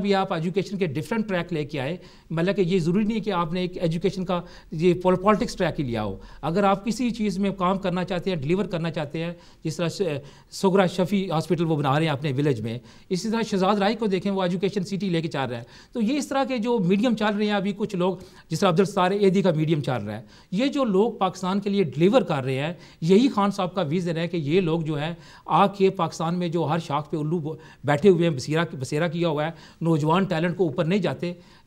بھی آپ ایجوکیشن کے ڈفرینٹ ٹریک لے کے آئے، مطلب کہ یہ ضروری نہیں کہ آپ نے ایک ایجوکیشن کا یہ پالیٹکس ٹریک ہی لیا ہو. اگر آپ کسی چیز میں کام کرنا چاہتے ہیں، ڈلیور کرنا چاہتے ہیں، جس طرح سگرا شفی ہاسپٹل وہ بنا رہے ہیں اپنے ولیج میں، اسی طرح شہزاد رائے کو دیکھیں، وہ ایجوکیشن سٹی لے کے چل رہا ہے. تو یہ اس طرح کے جو میڈیم چل رہے ہیں ابھی کچھ لوگ، جس طرح عبدالستار ایدھی کا میڈیم چل رہا ہے، یہ جو لوگ پاکستان کے لیے ڈلیور کر رہے ہیں، یہی خان صاحب کا ویژن ہے کہ یہ لوگ جو ہے آ کے پاکستان میں جو ہر شاخ پہ الو بیٹھے ہوئے ہیں، بسیرا کیا ہوا ہے، نوجوان ٹیلنٹ کو اوپر نہیں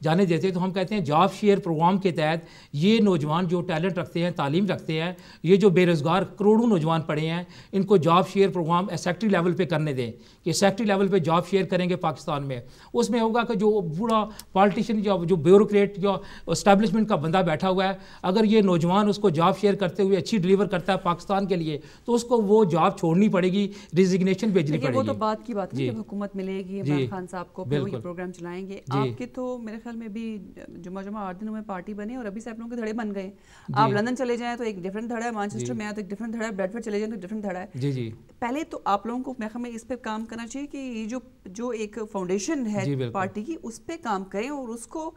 جانے دیتے. تو ہم کہتے ہیں جاب شیئر پروگرام کے تحت یہ نوجوان جو ٹیلنٹ رکھتے ہیں، تعلیم رکھتے ہیں، یہ جو بے روزگار کروڑوں نوجوان پڑے ہیں، ان کو job share programme secretary level پہ کرنے دیں کہ سیکٹری لیول پہ جاب شیئر کریں گے پاکستان میں. اس میں ہوگا کہ جو بوڑھا پالیٹیشین جو بیوروکریٹ جو اسٹیبلشمنٹ کا بندہ بیٹھا ہوا ہے، اگر یہ نوجوان اس کو جاب شیئر کرتے ہوئے اچھی ڈلیور کرتا ہے پاکستان کے لیے، تو اس کو وہ جاب چھوڑنی پڑے گی، ریزگنیشن بھیجنی پڑے گی. وہ تو بات کی بات ہے جب حکومت ملے گی عمران خان صاحب کو، پھر وہ یہ پروگرام چلائیں گے. آپ کے تو میرے خیال میں بھی جمعہ 8 دنوں میں پارٹی بنے، اور ابھی سے آپ لوگوں کے دھڑے بن گئے. آپ لندن چلے جائیں تو ایک ڈفرنٹ دھڑا ہے، مانچسٹر میں آئے تو ایک ڈفرنٹ دھڑا ہے، بریڈ فورڈ چلے جائیں تو ڈفرنٹ دھڑا ہے. جی پہلے تو آپ لوگوں کو میرے خیال میں اس پہ کام کرنا چاہیے کہ یہ جو ایک فاؤنڈیشن ہے پارٹی کی، اس پہ کام کریں، اور اس کو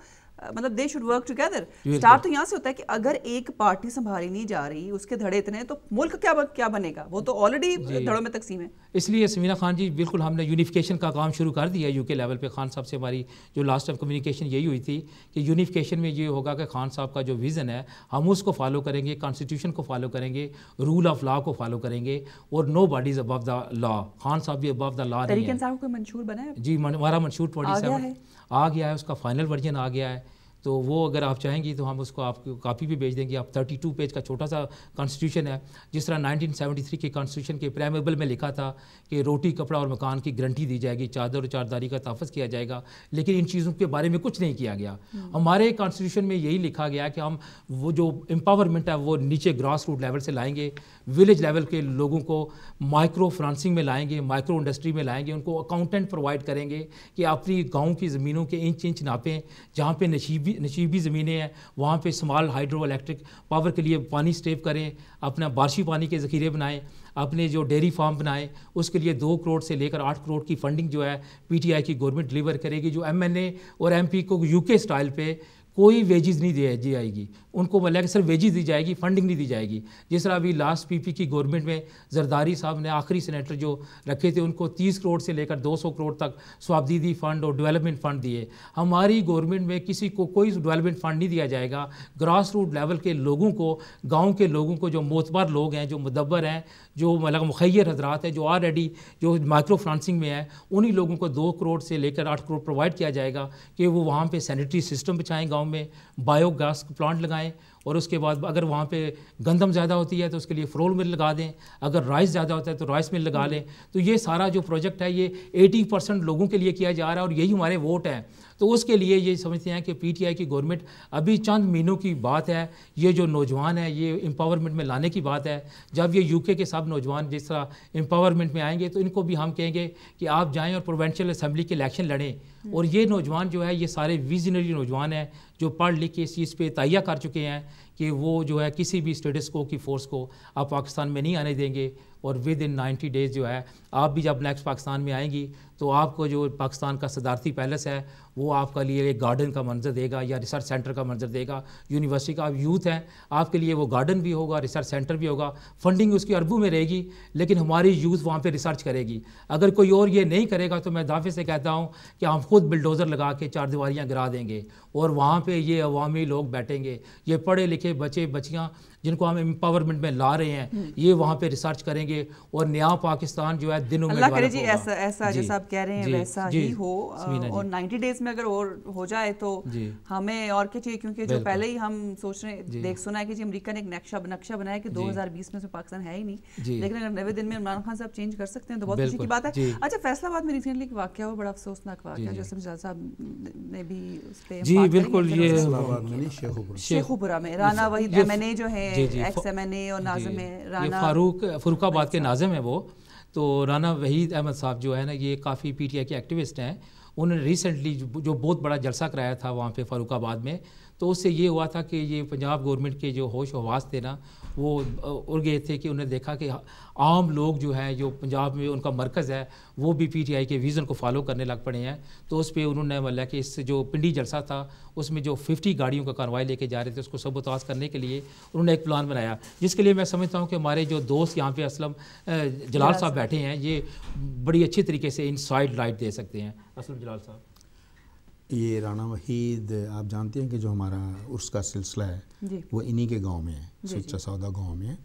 مطلب they should work together. Start تو یہاں سے ہوتا ہے کہ اگر ایک پارٹی سنبھالی نہیں جا رہی، اس کے دھڑے اتنے، تو ملک کیا بنے گا؟ وہ تو آلریڈی دھڑوں میں تقسیم ہے. اس لیے سمینا خان جی بالکل ہم نے یونیفیکیشن کا کام شروع کر دیا یو کے لیول پہ. خان صاحب سے ہماری جو لاسٹ ٹائم کمیونیکیشن یہی ہوئی تھی کہ یونیفیکیشن میں یہ ہوگا کہ خان صاحب کا جو ویژن ہے ہم اس کو فالو کریں گے، کانسٹیٹیوشن کو فالو کریں گے، رول آف لا کو فالو کریں گے، اور نو باڈی از ابو دا لا. خان صاحب بھی ابو دا لا نہیں ہے. تحریک انصاف کو منشور بنا ہے جی، ہمارا منشور 27 آ گیا ہے، اس کا فائنل ورژن آ گیا ہے. تو وہ اگر آپ چاہیں گی تو ہم اس کو آپ کو کاپی بھی بھیج دیں گے. آپ 32 پیج کا چھوٹا سا کانسٹیٹیوشن ہے، جس طرح 1973 کے کانسٹیٹیوشن کے پریمیبل میں لکھا تھا کہ روٹی کپڑا اور مکان کی گارنٹی دی جائے گی، چادر اور چارداری کا تحفظ کیا جائے گا، لیکن ان چیزوں کے بارے میں کچھ نہیں کیا گیا. ہمارے کانسٹیٹیوشن میں یہی لکھا گیا کہ ہم وہ جو امپاورمنٹ ہے وہ نیچے گراس روٹ لیول سے لائیں گے، ولیج لیول کے لوگوں کو مائکرو فنانسنگ میں لائیں گے، مائکرو انڈسٹری میں لائیں گے، ان کو اکاؤنٹنٹ پرووائڈ کریں گے کہ اپنی گاؤں کی زمینوں کے انچ ناپیں، جہاں پہ نشیبی زمینیں ہیں وہاں پہ اسمال ہائیڈرو الیکٹرک پاور کے لیے پانی سٹیو کریں، اپنا بارشی پانی کے ذخیرے بنائیں، اپنے جو ڈیری فارم بنائیں. اس کے لیے 2 کروڑ سے لے کر 8 کروڑ کی فنڈنگ جو ہے پی ٹی آئی کی گورنمنٹ ڈلیور کرے گی. جو ایم این اے اور ایم پی کو یو کے اسٹائل پہ کوئی ویجز نہیں دی جائے گی، ان کو بولے کہ صرف ویجز دی جائے گی، فنڈنگ نہیں دی جائے گی. جس طرح ابھی لاسٹ پی پی کی گورنمنٹ میں زرداری صاحب نے آخری سینیٹر جو رکھے تھے ان کو 30 کروڑ سے لے کر 200 کروڑ تک سوابدیدی فنڈ اور ڈیولپمنٹ فنڈ دیے. ہماری گورنمنٹ میں کسی کو کوئی ڈیولپمنٹ فنڈ نہیں دیا جائے گا. گراس روٹ لیول کے لوگوں کو، گاؤں کے لوگوں کو، جو معتبر لوگ ہیں، جو مدبر ہیں، جو مطلب مخیر حضرات ہیں، جو آلریڈی جو مائکرو فنانسنگ میں ہیں، انہی لوگوں کو 2 کروڑ سے لے کر 8 کروڑ پرووائڈ کیا جائے گا کہ وہ وہاں پہ سینیٹری سسٹم بچائیں، گاؤں میں بایو گیس پلانٹ لگائیں، اور اس کے بعد اگر وہاں پہ گندم زیادہ ہوتی ہے تو اس کے لیے فرول مل لگا دیں، اگر رائس زیادہ ہوتا ہے تو رائس مل لگا لیں. تو یہ سارا جو پروجیکٹ ہے یہ 80% لوگوں کے لیے کیا جا رہا ہے، اور یہی ہمارے ووٹ ہیں. تو اس کے لیے یہ سمجھتے ہیں کہ پی ٹی آئی کی گورنمنٹ ابھی چند مہینوں کی بات ہے، یہ جو نوجوان ہے یہ امپاورمنٹ میں لانے کی بات ہے. جب یہ یو کے سب نوجوان جس طرح امپاورمنٹ میں آئیں گے تو ان کو بھی ہم کہیں گے کہ آپ جائیں اور پروونشل اسمبلی کے الیکشن لڑیں. اور یہ نوجوان جو ہے یہ سارے ویژنری نوجوان ہیں جو پڑھ لکھ کے اس چیز پہ تہیہ کر چکے ہیں کہ وہ جو ہے کسی بھی اسٹیٹس کو کی فورس کو آپ پاکستان میں نہیں آنے دیں گے. اور ود ان 90 days جو ہے آپ بھی جب نیکسٹ پاکستان میں آئیں گی تو آپ کو جو پاکستان کا صدارتی پیلس ہے وہ آپ کے لیے ایک گارڈن کا منظر دے گا یا ریسرچ سینٹر کا منظر دے گا. یونیورسٹی کا آپ یوتھ ہیں، آپ کے لیے وہ گارڈن بھی ہوگا، ریسرچ سینٹر بھی ہوگا. فنڈنگ اس کی اربوں میں رہے گی، لیکن ہماری یوتھ وہاں پہ ریسرچ کرے گی. اگر کوئی اور یہ نہیں کرے گا تو میں دعوے سے کہتا ہوں کہ ہم خود بلڈوزر لگا کے 4 دیواریاں گرا دیں گے، اور وہاں پہ یہ عوامی لوگ بیٹھیں گے، یہ پڑھے لکھے بچے بچیاں جن کو ہم امپاورمنٹ میں لا رہے ہیں، یہ وہاں پہ ریسرچ کریں گے، اور نیا پاکستان جو ہے دنوں میں اللہ کرے جی ایسا جیسا آپ کہہ رہے ہیں ویسا ہی ہو. اور 90 days میں اگر اور ہو جائے تو ہمیں اور کیا چاہیے، کیونکہ جو پہلے ہی ہم سوچ رہے ہیں، دیکھ سنا ہے کہ جی امریکہ نے ایک نقشہ بنایا کہ 2020 میں سے پاکستان ہے ہی نہیں، لیکن اگر 90 دن میں عمران خان صاحب چینج کر سکتے ہیں تو بہت خوشی کی بات ہے. اچھا، فیصلہ آباد میں ریسنٹلی ایک واقعہ ہوا، بڑا افسوسناک واقعہ، جو اسلم صاحب نے بھی اس پہ جی بالکل، یہ شیخوپورہ میں رانا وحید ایم این اے جو ہے، ایکس ایم این اے اور ناظم ہے رانا، فاروق آباد کے ناظم ہیں وہ. تو رانا وحید احمد صاحب جو ہے نا یہ کافی پی ٹی آئی کے ایکٹیوسٹ ہیں. انہوں نے ریسنٹلی جو بہت بڑا جلسہ کرایا تھا وہاں پہ فاروق آباد میں، تو اس سے یہ ہوا تھا کہ یہ پنجاب گورنمنٹ کے جو ہوش و حواس تھے نا وہ اڑ گئے تھے کہ انہوں نے دیکھا کہ عام لوگ جو ہیں جو پنجاب میں ان کا مرکز ہے وہ بھی پی ٹی آئی کے ویژن کو فالو کرنے لگ پڑے ہیں. تو اس پہ انہوں نے مطلب کہ اس جو پنڈی جلسہ تھا اس میں جو 50 گاڑیوں کا کاروائی لے کے جا رہے تھے اس کو سبوتاژ کرنے کے لیے انہوں نے ایک پلان بنایا، جس کے لیے میں سمجھتا ہوں کہ ہمارے جو دوست یہاں پہ اسلم جلال صاحب بیٹھے ہیں یہ بڑی اچھی طریقے سے انسائڈ لائٹ دے سکتے ہیں. اسلم جلال صاحب، یہ رانا وحید آپ جانتے ہیں کہ جو ہمارا عرس کا سلسلہ ہے وہ انہی کے گاؤں میں ہے، سچا سودا گاؤں میں ہے،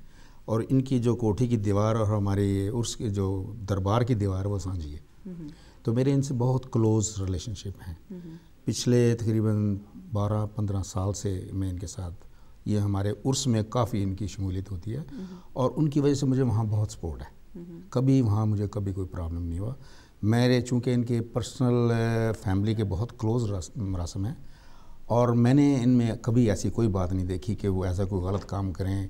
اور ان کی جو کوٹھی کی دیوار اور ہمارے عرس کے جو دربار کی دیوار وہ سانجھی ہے. تو میرے ان سے بہت کلوز ریلیشن شپ ہیں. پچھلے تقریباً 12-15 سال سے میں ان کے ساتھ، یہ ہمارے عرس میں کافی ان کی شمولیت ہوتی ہے اور ان کی وجہ سے مجھے وہاں بہت سپورٹ ہے. کبھی وہاں مجھے کبھی کوئی پرابلم نہیں ہوا. میرے چونکہ ان کے پرسنل فیملی کے بہت کلوز مراسم ہیں اور میں نے ان میں کبھی ایسی کوئی بات نہیں دیکھی کہ وہ ایسا کوئی غلط کام کریں.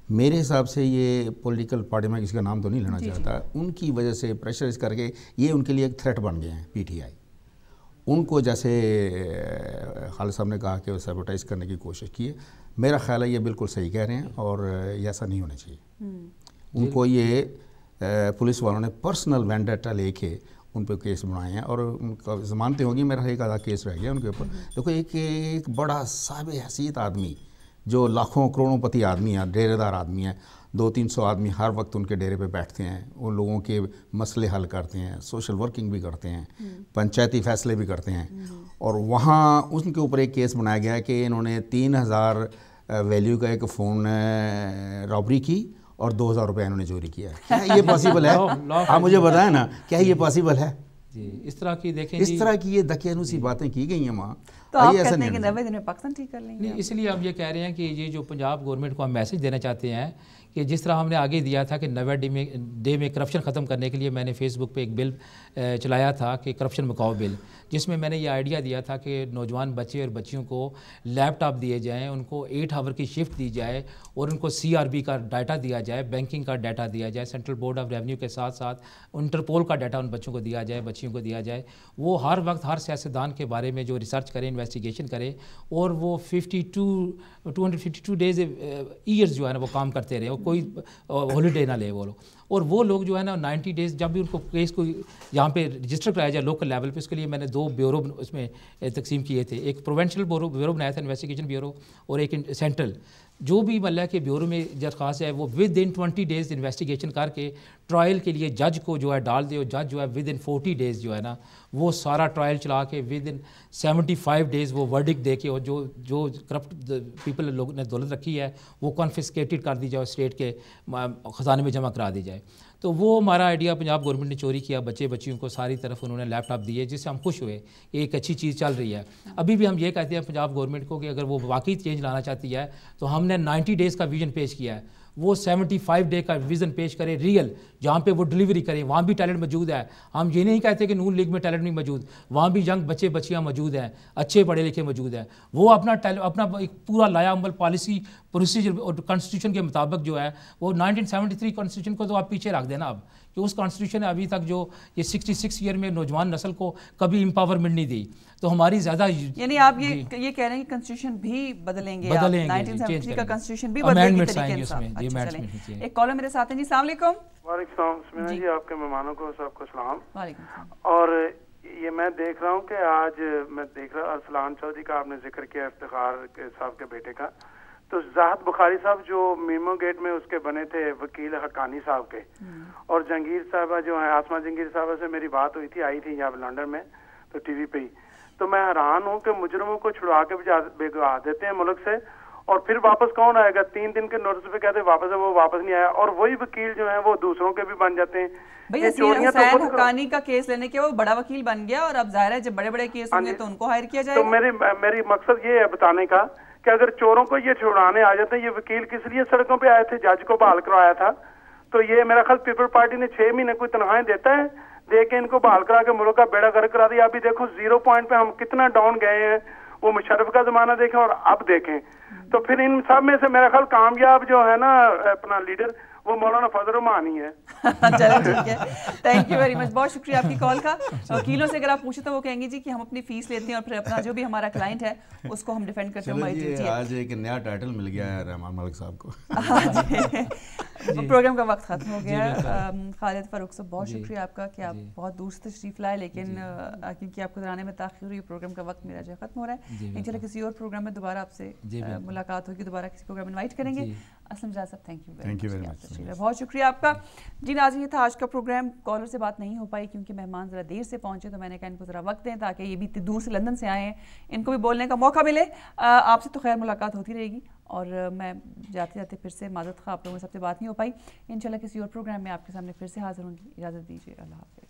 میرے حساب سے یہ پولیٹیکل پارٹی میں کسی کا نام تو نہیں لینا چاہتا، ان کی وجہ سے پریشرائز کر کے یہ ان کے لیے ایک تھریٹ بن گئے ہیں پی ٹی آئی. ان کو جیسے خالد صاحب نے کہا کہ وہ سیبوٹائز کرنے کی کوشش کی ہے، میرا خیال ہے یہ بالکل صحیح کہہ رہے ہیں اور یہ ایسا نہیں ہونا چاہیے. ان کو یہ پولیس والوں نے پرسنل وینڈیٹا لے کے ان پہ کیس بنائے ہیں اور ان کا ضمانتیں ہوگی. میرا ایک آدھا کیس رہ گیا ان کے اوپر. دیکھو ایک بڑا صاحب حیثیت آدمی جو لاکھوں کروڑوں پتی آدمی ہے، ڈیرے دار آدمی ہے، 200-300 آدمی ہر وقت ان کے ڈیرے پہ بیٹھتے ہیں، ان لوگوں کے مسئلے حل کرتے ہیں، سوشل ورکنگ بھی کرتے ہیں، پنچایتی فیصلے بھی کرتے ہیں. اور وہاں ان کے اوپر ایک کیس بنایا گیا ہے کہ انہوں نے 3000 ویلیو کا ایک فون رابری کی اور 2000 روپے انہوں نے چوری کیا ہے. کیا یہ پاسبل ہے؟ آپ مجھے بتائیں نا، کیا یہ پاسبل ہے؟ جی اس طرح کی دیکھیں، اس طرح کی یہ دقیانوسی باتیں کی گئی ہیں وہاں. تو آپ کہتے ہیں کہ 90 دن میں پاکستان ٹھیک کر لیں گے. اس لیے ہم یہ کہہ رہے ہیں کہ یہ جو پنجاب گورنمنٹ کو ہم میسج دینا چاہتے ہیں کہ جس طرح ہم نے آگے دیا تھا کہ 90 ڈے میں کرپشن ختم کرنے کے لیے میں نے فیس بک پہ ایک بل چلایا تھا کہ کرپشن مکاؤ بل، جس میں نے یہ آئیڈیا دیا تھا کہ نوجوان بچے اور بچیوں کو لیپ ٹاپ دیے جائیں، ان کو 8 آور کی شفٹ دی جائے اور ان کو CRB کا ڈیٹا دیا جائے، بینکنگ کا ڈیٹا دیا جائے، سینٹرل بورڈ آف ریونیو کے ساتھ ساتھ انٹرپول کا ڈیٹا ان بچوں کو دیا جائے، بچیوں کو دیا جائے. وہ ہر وقت ہر سیاستدان کے بارے میں جو ریسرچ کرے، انویسٹیگیشن کرے اور وہ 252 ڈیز ایئرز جو ہے نا وہ کام کرتے رہے، وہ کوئی ہالیڈے نہ لے وہ لوگ. اور وہ لوگ جو ہے نا 90 ڈیز جب بھی ان کو کیس کو یہاں پہ رجسٹر کرایا جائے لوکل لیول پہ، اس کے لیے میں نے 2 بیورو اس میں تقسیم کیے تھے. ایک پروونشل بیورو بنایا تھا، انویسٹیگیشن بیورو، اور ایک سینٹرل. جو بھی مطلب کہ بیورو میں درخواست ہے وہ ود ان 20 ڈیز انویسٹیگیشن کر کے ٹرائل کے لیے جج کو جو ہے ڈال دے، اور جج جو ہے ود ان 40 ڈیز جو ہے نا وہ سارا ٹرائل چلا کے ود ان 75 ڈیز وہ ورڈکٹ دے کے، اور جو کرپٹ پیپل لوگوں نے دولت رکھی ہے وہ کنفسکیٹڈ کر دی جائے، اسٹیٹ کے خزانے میں جمع کرا دی جائے. تو وہ ہمارا آئیڈیا پنجاب گورنمنٹ نے چوری کیا. بچیوں کو ساری طرف انہوں نے لیپ ٹاپ دیے، جس سے ہم خوش ہوئے کہ ایک اچھی چیز چل رہی ہے. ابھی بھی ہم یہ کہتے ہیں پنجاب گورنمنٹ کو کہ اگر وہ واقعی چینج لانا چاہتی ہے تو ہم نے 90 ڈیز کا ویژن پیش کیا ہے، وہ 75 ڈے کا ویژن پیش کرے ریئل، جہاں پہ وہ ڈلیوری کرے. وہاں بھی ٹیلنٹ موجود ہے. ہم یہ نہیں کہتے کہ نون لیگ میں ٹیلنٹ نہیں موجود، وہاں بھی ینگ بچے بچیاں موجود ہیں، اچھے پڑھے لکھے موجود ہیں. وہ اپنا ایک پورا لایا عمل پالیسی پروسیجر اور کانسٹیٹیوشن کے مطابق جو ہے وہ 1973 کانسٹیٹیوشن کو تو آپ پیچھے رکھ دینا اب، کہ اس کانسٹیٹیوشن نے ابھی تک جو یہ 66 ایئر میں نوجوان نسل کو کبھی امپاورمنٹ نہیں دی. تو ہماری زیادہ یعنی آپ یہ کہہ رہے ہیں کہ کانسٹیٹیوشن بھی بدلیں گے، 1973 کا کانسٹیٹیوشن بھی بدلیں گے طریقے انصاف. ایک کالر میرے ساتھ ہیں. جی السلام علیکم. وعلیکم السلام. سمینا جی آپ کے مہمانوں کو سب کو سلام. وعلیکم السلام. اور یہ میں دیکھ رہا ہوں کہ آج میں دیکھ رہا ارسلان چودھری کا آپ نے ذکر کیا، افتخار صاحب کے بیٹے کا. تو زاہد بخاری صاحب جو میمو گیٹ میں اس کے بنے تھے وکیل حقانی صاحب کے، اور جہانگیر صاحبہ جو ہیں آسما جہانگیر صاحبہ سے میری بات ہوئی تھی، آئی تھی یہاں لنڈن میں تو ٹی وی پہ ہی. تو میں حیران ہوں کہ مجرموں کو چھڑوا کے بھگا دیتے ہیں ملک سے، اور پھر واپس کون آئے گا؟ 3 دن کے نوٹس پہ کہتے ہیں واپس ہے، وہ واپس نہیں آیا. اور وہی وکیل جو ہیں وہ دوسروں کے بھی بن جاتے ہیں. بھئی حسین حقانی کا کیس لینے کے وہ بڑا وکیل بن گیا، اور اب ظاہر ہے جب بڑے بڑے کیس ہوں گے تو ان کو ہائر کیا جائے گا. تو میری مقصد یہ ہے بتانے کا کہ اگر چوروں کو یہ چھڑانے آ جاتے ہیں، یہ وکیل کس لیے سڑکوں پہ آئے تھے؟ جج کو بحال کروایا تھا. تو یہ میرا خیال پیپل پارٹی نے 6 مہینے کوئی تنخواہیں دیتا ہے، دے کے ان کو بحال کرا کے ملک کا بیڑا غرق کرا دیا. ابھی دیکھو 0 پوائنٹ پہ ہم کتنا ڈاؤن گئے ہیں. وہ مشرف کا زمانہ دیکھیں اور اب دیکھیں. تو پھر ان سب میں سے میرا خیال کامیاب جو ہے نا اپنا لیڈر، وہ مولانا فضل الرحمان ہی ہے. چلو ٹھیک ہے, تھینک یو ویری مچ, بہت شکریہ آپ کی کال کا. وکیلوں سے اگر آپ پوچھیں تو وہ کہیں گے جی کہ ہم اپنی فیس لیتے ہیں اور پھر اپنا جو بھی ہمارا کلائنٹ ہے اس کو ہم ڈیفینڈ کرتے ہیں. آج ایک نیا ٹائٹل مل گیا ہے رحمان ملک صاحب کو. پروگرام کا وقت ختم ہو گیا. خالد فاروق صاحب بہت شکریہ آپ کا کہ آپ بہت دور سے تشریف لائے, لیکن کیونکہ آپ کو آنے میں تاخیر ہوئی, پروگرام کا وقت میرا جو ختم ہو رہا ہے. انشاءاللہ کسی اور پروگرام میں دوبارہ آپ سے ملاقات ہوگی, دوبارہ کسی پروگرام انوائٹ کریں گے. اسلم جاز صاحب تھینک یو ویری مچ, بہت شکریہ آپ کا. جی ناظرین, یہ تھا آج کا پروگرام. کالر سے بات نہیں ہو پائی کیونکہ مہمان ذرا دیر سے پہنچے, تو میں نے کہا ان کو ذرا وقت دیں تاکہ یہ بھی دور سے لندن سے آئے ہیں, ان کو بھی بولنے کا موقع ملے. آپ سے تو خیر ملاقات ہوتی رہے گی, اور میں جاتے جاتے پھر سے معذرت خواہ آپ لوگوں سے سب سے بات نہیں ہو پائی. انشاءاللہ کسی اور پروگرام میں آپ کے سامنے پھر سے حاضر ہوں گی. اجازت دیجیے, اللہ حافظ.